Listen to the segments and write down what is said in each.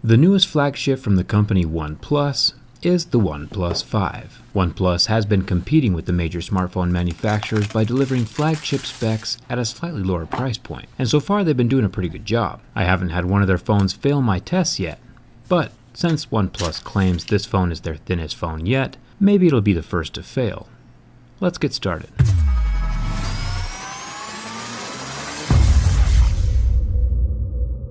The newest flagship from the company Oneplus is the Oneplus 5. Oneplus has been competing with the major smartphone manufacturers by delivering flagship specs at a slightly lower price point, and so far they've been doing a pretty good job. I haven't had one of their phones fail my tests yet, but since Oneplus claims this phone is their thinnest phone yet, maybe it'll be the first to fail. Let's get started.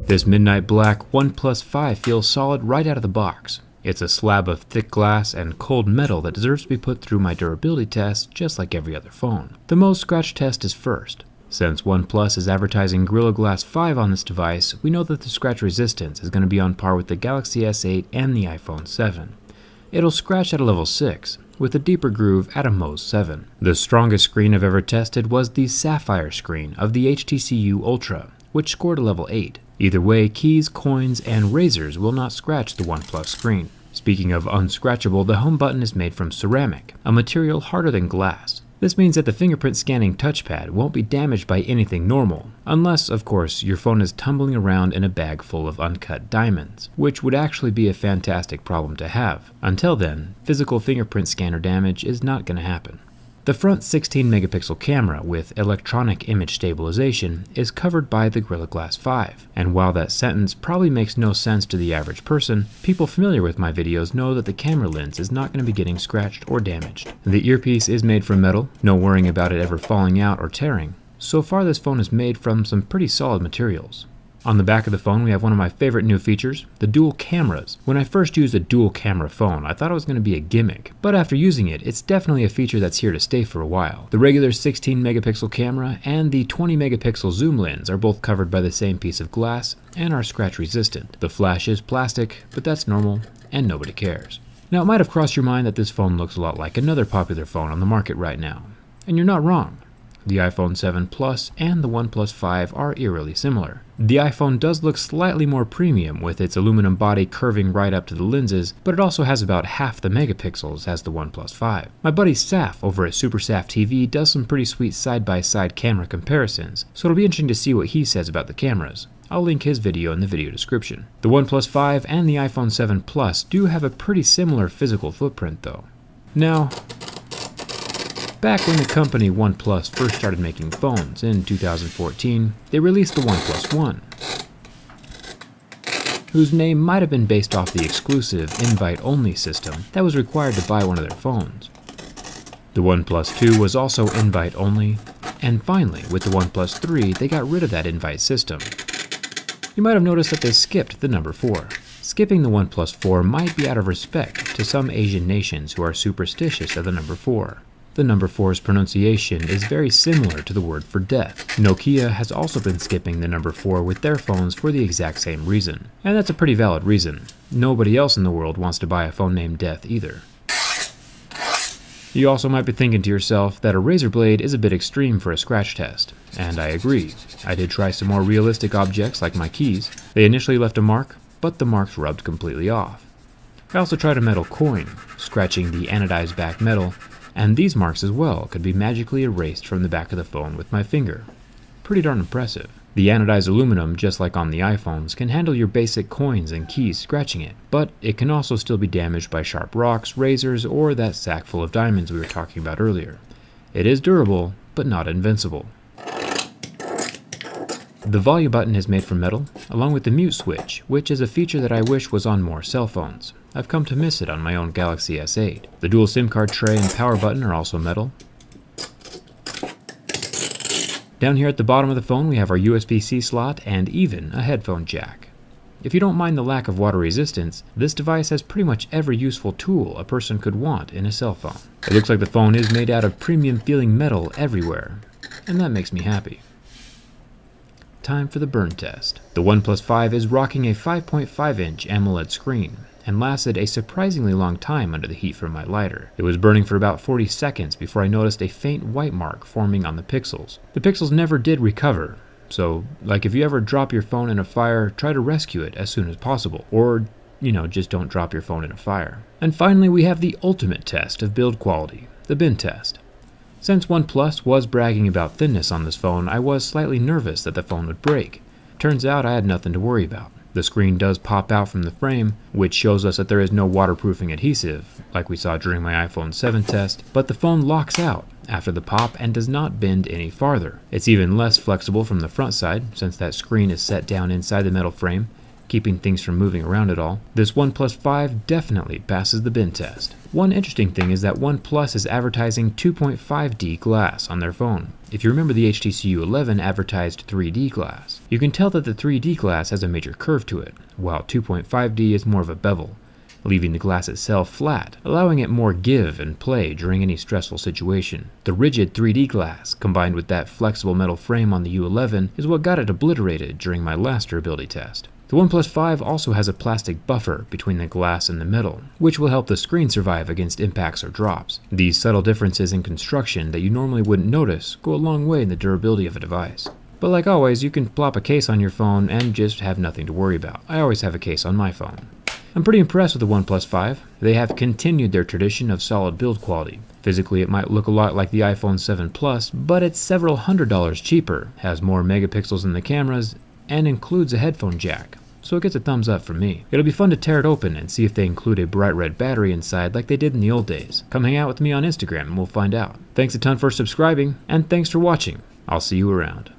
This midnight black Oneplus 5 feels solid right out of the box. It's a slab of thick glass and cold metal that deserves to be put through my durability test just like every other phone. The most scratch test is first. Since OnePlus is advertising Gorilla Glass 5 on this device, we know that the scratch resistance is going to be on par with the Galaxy S8 and the iPhone 7. It'll scratch at a level 6, with a deeper groove at a Mohs 7. The strongest screen I've ever tested was the Sapphire screen of the HTC Ultra, which scored a level 8. Either way, keys, coins, and razors will not scratch the OnePlus screen. Speaking of unscratchable, the home button is made from ceramic, a material harder than glass. This means that the fingerprint scanning touchpad won't be damaged by anything normal, unless, of course, your phone is tumbling around in a bag full of uncut diamonds, which would actually be a fantastic problem to have. Until then, physical fingerprint scanner damage is not going to happen. The front 16 megapixel camera with electronic image stabilization is covered by the Gorilla Glass 5, and while that sentence probably makes no sense to the average person, people familiar with my videos know that the camera lens is not going to be getting scratched or damaged. The earpiece is made from metal, no worrying about it ever falling out or tearing. So far this phone is made from some pretty solid materials. On the back of the phone we have one of my favorite new features, the dual cameras. When I first used a dual camera phone, I thought it was going to be a gimmick, but after using it, it's definitely a feature that's here to stay for a while. The regular 16 megapixel camera and the 20 megapixel zoom lens are both covered by the same piece of glass and are scratch resistant. The flash is plastic, but that's normal and nobody cares. Now it might have crossed your mind that this phone looks a lot like another popular phone on the market right now, and you're not wrong. The iPhone 7 Plus and the OnePlus 5 are eerily similar. The iPhone does look slightly more premium with its aluminum body curving right up to the lenses, but it also has about half the megapixels as the OnePlus 5. My buddy Saf over at Super Saf TV does some pretty sweet side-by-side camera comparisons, so it'll be interesting to see what he says about the cameras. I'll link his video in the video description. The OnePlus 5 and the iPhone 7 Plus do have a pretty similar physical footprint though. Now, back when the company OnePlus first started making phones in 2014, they released the OnePlus 1, whose name might have been based off the exclusive invite-only system that was required to buy one of their phones. The OnePlus 2 was also invite-only, and finally, with the OnePlus 3, they got rid of that invite system. You might have noticed that they skipped the number 4. Skipping the OnePlus 4 might be out of respect to some Asian nations who are superstitious of the number 4. The number 4's pronunciation is very similar to the word for death. Nokia has also been skipping the number 4 with their phones for the exact same reason. And that's a pretty valid reason. Nobody else in the world wants to buy a phone named Death either. You also might be thinking to yourself that a razor blade is a bit extreme for a scratch test. And I agree. I did try some more realistic objects like my keys. They initially left a mark, but the marks rubbed completely off. I also tried a metal coin, scratching the anodized back metal, and these marks as well could be magically erased from the back of the phone with my finger. Pretty darn impressive. The anodized aluminum, just like on the iPhones, can handle your basic coins and keys scratching it, but it can also still be damaged by sharp rocks, razors, or that sack full of diamonds we were talking about earlier. It is durable, but not invincible. The volume button is made from metal, along with the mute switch, which is a feature that I wish was on more cell phones. I've come to miss it on my own Galaxy S8. The dual SIM card tray and power button are also metal. Down here at the bottom of the phone we have our USB-C slot and even a headphone jack. If you don't mind the lack of water resistance, this device has pretty much every useful tool a person could want in a cell phone. It looks like the phone is made out of premium feeling metal everywhere, and that makes me happy. Time for the burn test. The OnePlus 5 is rocking a 5.5-inch AMOLED screen and lasted a surprisingly long time under the heat from my lighter. It was burning for about 40 seconds before I noticed a faint white mark forming on the pixels. The pixels never did recover, so like if you ever drop your phone in a fire, try to rescue it as soon as possible, or just don't drop your phone in a fire. And finally we have the ultimate test of build quality, the bin test. Since OnePlus was bragging about thinness on this phone, I was slightly nervous that the phone would break. Turns out I had nothing to worry about. The screen does pop out from the frame, which shows us that there is no waterproofing adhesive, like we saw during my iPhone 7 test, but the phone locks out after the pop and does not bend any farther. It's even less flexible from the front side, since that screen is set down inside the metal frame, keeping things from moving around at all. This OnePlus 5 definitely passes the bend test. One interesting thing is that OnePlus is advertising 2.5D glass on their phone. If you remember, the HTC U11 advertised 3D glass. You can tell that the 3D glass has a major curve to it, while 2.5D is more of a bevel, leaving the glass itself flat, allowing it more give and play during any stressful situation. The rigid 3D glass, combined with that flexible metal frame on the U11, is what got it obliterated during my last durability test. The OnePlus 5 also has a plastic buffer between the glass and the metal, which will help the screen survive against impacts or drops. These subtle differences in construction that you normally wouldn't notice go a long way in the durability of a device. But like always, you can plop a case on your phone and just have nothing to worry about. I always have a case on my phone. I'm pretty impressed with the OnePlus 5. They have continued their tradition of solid build quality. Physically, it might look a lot like the iPhone 7 Plus, but it's several $100s cheaper, has more megapixels in the cameras, and includes a headphone jack. So it gets a thumbs up from me. It'll be fun to tear it open and see if they include a bright red battery inside like they did in the old days. Come hang out with me on Instagram and we'll find out. Thanks a ton for subscribing, and thanks for watching. I'll see you around.